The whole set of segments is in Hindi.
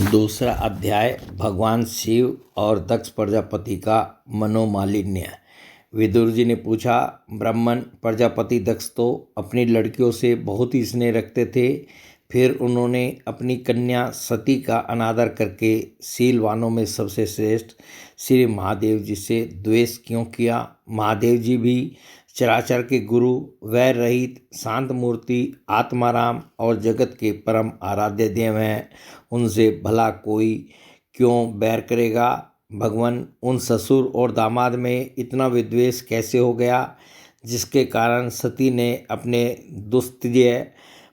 दूसरा अध्याय भगवान शिव और दक्ष प्रजापति का मनोमालिन्य। विदुर जी ने पूछा, ब्राह्मण प्रजापति दक्ष तो अपनी लड़कियों से बहुत ही स्नेह रखते थे, फिर उन्होंने अपनी कन्या सती का अनादर करके शीलवानों में सबसे श्रेष्ठ श्री महादेव जी से द्वेष क्यों किया? महादेव जी भी चराचर के गुरु, वैर रहित, शांत मूर्ति, आत्माराम और जगत के परम आराध्य देव हैं। उनसे भला कोई क्यों बैर करेगा? भगवान, उन ससुर और दामाद में इतना विद्वेष कैसे हो गया, जिसके कारण सती ने अपने दुस्तेज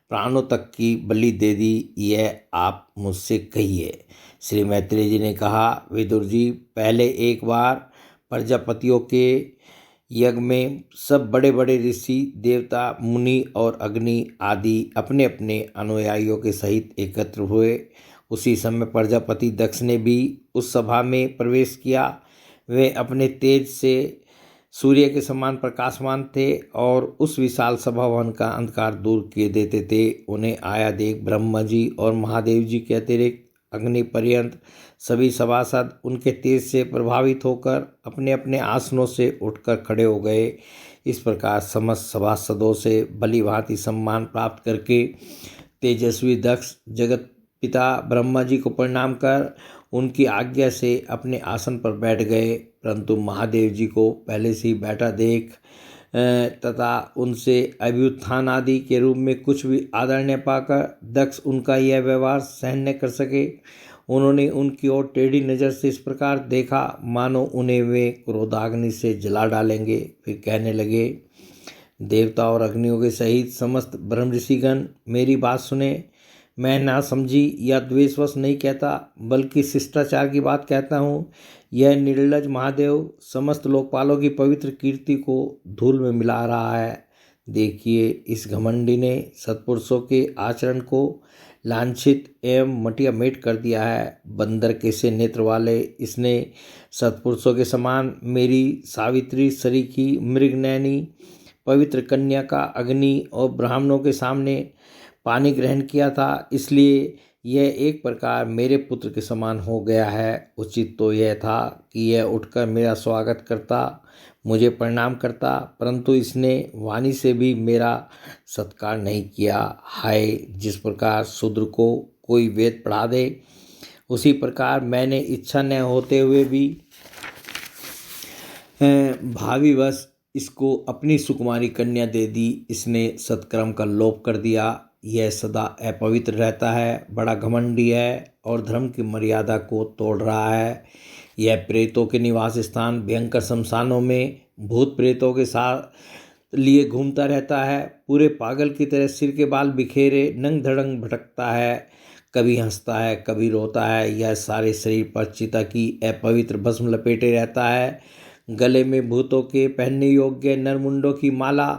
प्राणों तक की बलि दे दी? यह आप मुझसे कहिए। श्री मैत्रेय जी ने कहा, विदुर जी, पहले एक बार प्रजापतियों के यज्ञ में सब बड़े बड़े ऋषि, देवता, मुनि और अग्नि आदि अपने अपने अनुयायियों के सहित एकत्र हुए। उसी समय प्रजापति दक्ष ने भी उस सभा में प्रवेश किया। वे अपने तेज से सूर्य के समान प्रकाशमान थे और उस विशाल सभा भवन का अंधकार दूर किए देते थे। उन्हें आया देख ब्रह्मा जी और महादेव जी के अतिरिक्त अग्नि पर्यंत सभी सभासद उनके तेज से प्रभावित होकर अपने अपने आसनों से उठकर खड़े हो गए। इस प्रकार समस्त सभासदों से भली भांति सम्मान प्राप्त करके तेजस्वी दक्ष जगत पिता ब्रह्मा जी को प्रणाम कर उनकी आज्ञा से अपने आसन पर बैठ गए। परंतु महादेव जी को पहले से ही बैठा देख तथा उनसे अभ्युत्थान आदि के रूप में कुछ भी आदर न पाकर दक्ष उनका यह व्यवहार सहन न कर सके। उन्होंने उनकी ओर टेढ़ी नज़र से इस प्रकार देखा मानो उन्हें वे क्रोधाग्नि से जला डालेंगे। फिर कहने लगे, देवता और अग्नियों के सहित समस्त ब्रह्म ऋषिगण, मेरी बात सुने। मैं ना समझी या द्वेषवश नहीं कहता, बल्कि शिष्टाचार की बात कहता हूँ। यह निर्लज महादेव समस्त लोकपालों की पवित्र कीर्ति को धूल में मिला रहा है। देखिए, इस घमंडी ने सत्पुरुषों के आचरण को लांछित एवं मटियामेट कर दिया है। बंदर के से नेत्र वाले इसने सत्पुरुषों के समान मेरी सावित्री सरीखी मृगनयनी पवित्र कन्या का अग्नि और ब्राह्मणों के सामने पानी ग्रहण किया था, इसलिए यह एक प्रकार मेरे पुत्र के समान हो गया है। उचित तो यह था कि यह उठकर मेरा स्वागत करता, मुझे प्रणाम करता, परंतु इसने वाणी से भी मेरा सत्कार नहीं किया। हाय, जिस प्रकार शूद्र को कोई वेद पढ़ा दे, उसी प्रकार मैंने इच्छा न होते हुए भी भावीवश इसको अपनी सुकुमारी कन्या दे दी। इसने सत्कर्म का लोप कर दिया। यह सदा अपवित्र रहता है, बड़ा घमंडी है और धर्म की मर्यादा को तोड़ रहा है। यह प्रेतों के निवास स्थान भयंकर शमशानों में भूत प्रेतों के साथ लिए घूमता रहता है। पूरे पागल की तरह सिर के बाल बिखेरे नंग धड़ंग भटकता है, कभी हंसता है, कभी रोता है। यह सारे शरीर पर चिता की अपवित्र भस्म लपेटे रहता है। गले में भूतों के पहनने योग्य नरमुंडों की माला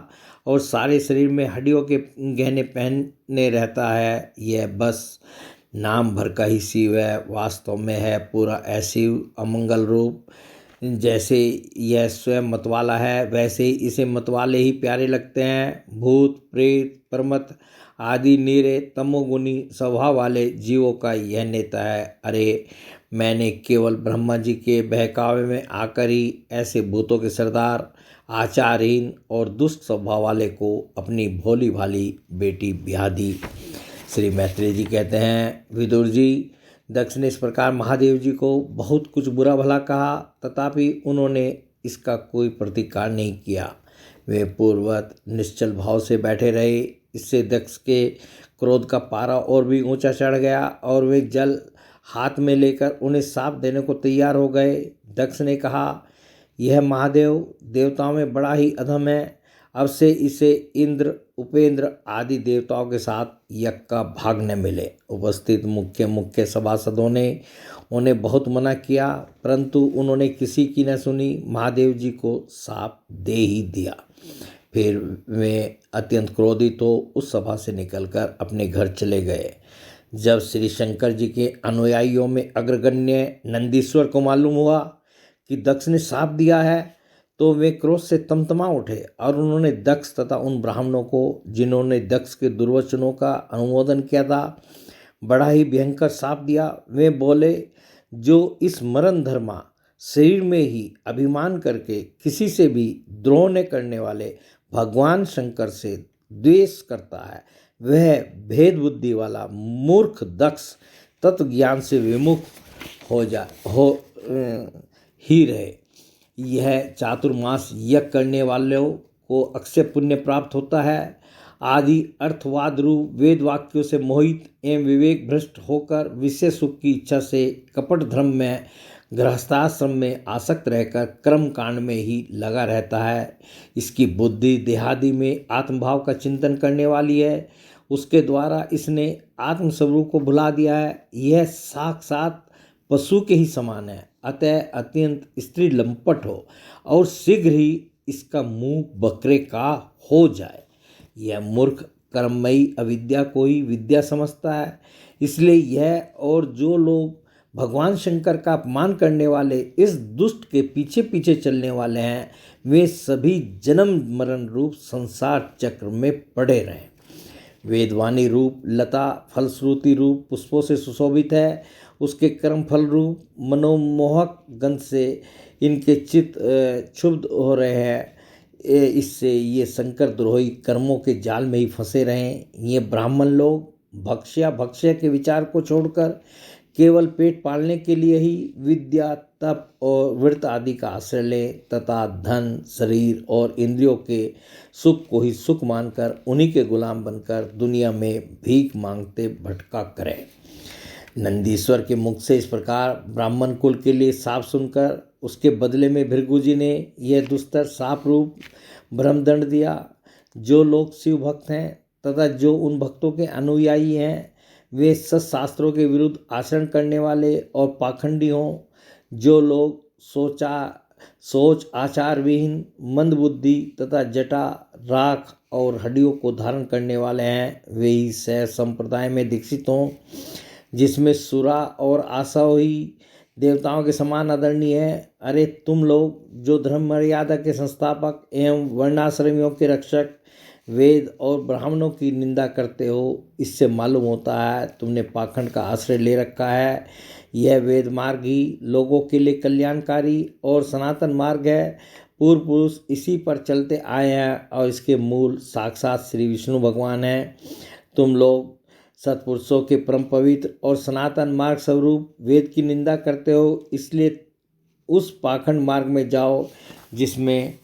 और सारे शरीर में हड्डियों के गहने पहने रहता है। यह बस नाम भर का ही शिव है, वास्तव में है पूरा अशिव अमंगल रूप। जैसे यह स्वयं मतवाला है, वैसे ही इसे मतवाले ही प्यारे लगते हैं। भूत प्रेत परमत आदि नीरे तमोगुनी स्वभाव वाले जीवों का यह नेता है। अरे, मैंने केवल ब्रह्मा जी के बहकावे में आकर ही ऐसे भूतों के सरदार, आचारहीन और दुष्ट स्वभाव वाले को अपनी भोली भाली बेटी ब्याह दी। श्री मैत्रेय जी कहते हैं, विदुर जी, दक्ष ने इस प्रकार महादेव जी को बहुत कुछ बुरा भला कहा, तथापि उन्होंने इसका कोई प्रतिकार नहीं किया। वे पूर्ववत निश्चल भाव से बैठे रहे। इससे दक्ष के क्रोध का पारा और भी ऊंचा चढ़ गया और वे जल हाथ में लेकर उन्हें साप देने को तैयार हो गए। दक्ष ने कहा, यह महादेव देवताओं में बड़ा ही अधम है। अब से इसे इंद्र, उपेंद्र आदि देवताओं के साथ यज्ञ का भाग न मिले। उपस्थित मुख्य मुख्य सभासदों ने उन्हें बहुत मना किया, परंतु उन्होंने किसी की न सुनी। महादेव जी को साप दे ही दिया। फिर वे अत्यंत क्रोधित हो उस सभा से निकलकर अपने घर चले गए। जब श्री शंकर जी के अनुयायियों में अग्रगण्य नंदीश्वर को मालूम हुआ कि दक्ष ने शाप दिया है, तो वे क्रोध से तमतमा उठे और उन्होंने दक्ष तथा उन ब्राह्मणों को जिन्होंने दक्ष के दुर्वचनों का अनुमोदन किया था बड़ा ही भयंकर शाप दिया। वे बोले, जो इस मरण धर्मा शरीर में ही अभिमान करके किसी से भी द्रोह न करने वाले भगवान शंकर से द्वेष करता है, वह भेद बुद्धि वाला मूर्ख दक्ष तत्व ज्ञान से विमुख हो ही रहे। यह चातुर्मास यज्ञ करने वालों को अक्षय पुण्य प्राप्त होता है। आदि अर्थवाद रूप वेद वाक्यों से मोहित एवं विवेक भ्रष्ट होकर विषय सुख की इच्छा से कपट धर्म में गृहस्थाश्रम में आसक्त रहकर कर्म कांड में ही लगा रहता है। इसकी बुद्धि देहादि में आत्मभाव का चिंतन करने वाली है, उसके द्वारा इसने आत्मस्वरूप को भुला दिया है। यह साक्षात पशु के ही समान है, अतः अत्यंत स्त्री लंपट हो और शीघ्र ही इसका मुंह बकरे का हो जाए। यह मूर्ख कर्ममयी अविद्या को ही विद्या समझता है, इसलिए यह और जो लोग भगवान शंकर का अपमान करने वाले इस दुष्ट के पीछे पीछे चलने वाले हैं, वे सभी जन्म मरण रूप संसार चक्र में पड़े रहें। वेदवाणी रूप लता फलश्रुति रूप पुष्पों से सुशोभित है, उसके कर्म फल रूप मनोमोहक गंध से इनके चित्त क्षुब्ध हो रहे हैं। इससे ये शंकर द्रोही कर्मों के जाल में ही फंसे रहें। ये ब्राह्मण लोग भक्ष्य के विचार को छोड़कर केवल पेट पालने के लिए ही विद्या तप और व्रत आदि का आश्रय ले तथा धन शरीर और इंद्रियों के सुख को ही सुख मानकर उन्हीं के गुलाम बनकर दुनिया में भीख मांगते भटका करें। नंदीश्वर के मुख से इस प्रकार ब्राह्मण कुल के लिए साप सुनकर उसके बदले में भृगु जी ने यह दुस्तर साप रूप ब्रह्मदंड दिया। जो लोग शिव भक्त हैं तथा जो उन भक्तों के अनुयायी हैं, वे सत्शास्त्रों के विरुद्ध आचरण करने वाले और पाखंडी हों, जो लोग सोच आचार विहीन मंदबुद्धि तथा जटा राख और हड्डियों को धारण करने वाले हैं, वे ही शैव संप्रदाय में दीक्षित हों, जिसमें सुरा और आशा हुई देवताओं के समान आदरणीय है। अरे तुम लोग जो धर्म मर्यादा के संस्थापक एवं वर्णाश्रमियों के रक्षक वेद और ब्राह्मणों की निंदा करते हो, इससे मालूम होता है तुमने पाखंड का आश्रय ले रखा है। यह वेद मार्ग ही लोगों के लिए कल्याणकारी और सनातन मार्ग है। पूर्व पुरुष इसी पर चलते आए हैं और इसके मूल साक्षात श्री विष्णु भगवान हैं। तुम लोग सत्पुरुषों के परम पवित्र और सनातन मार्ग स्वरूप वेद की निंदा करते हो, इसलिए उस पाखंड मार्ग में जाओ जिसमें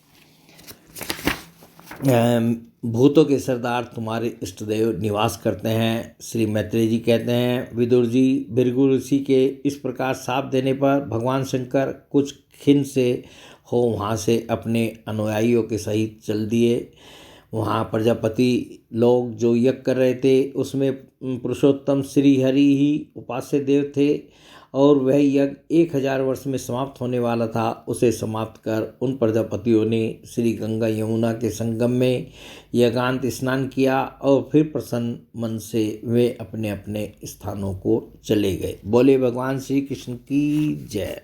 भूतों के सरदार तुम्हारे इष्टदेव निवास करते हैं। श्री मैत्रेय जी कहते हैं, विदुर जी भृगु ऋषि के इस प्रकार शाप देने पर भगवान शंकर कुछ खिन्न से हो वहाँ से अपने अनुयायियों के सहित चल दिए। वहाँ प्रजापति लोग जो यज्ञ कर रहे थे उसमें पुरुषोत्तम श्री हरि ही उपास्य देव थे और वह यज्ञ 1000 वर्ष में समाप्त होने वाला था। उसे समाप्त कर उन प्रजापतियों ने श्री गंगा यमुना के संगम में यज्ञांत स्नान किया और फिर प्रसन्न मन से वे अपने अपने स्थानों को चले गए। बोले भगवान श्री कृष्ण की जय।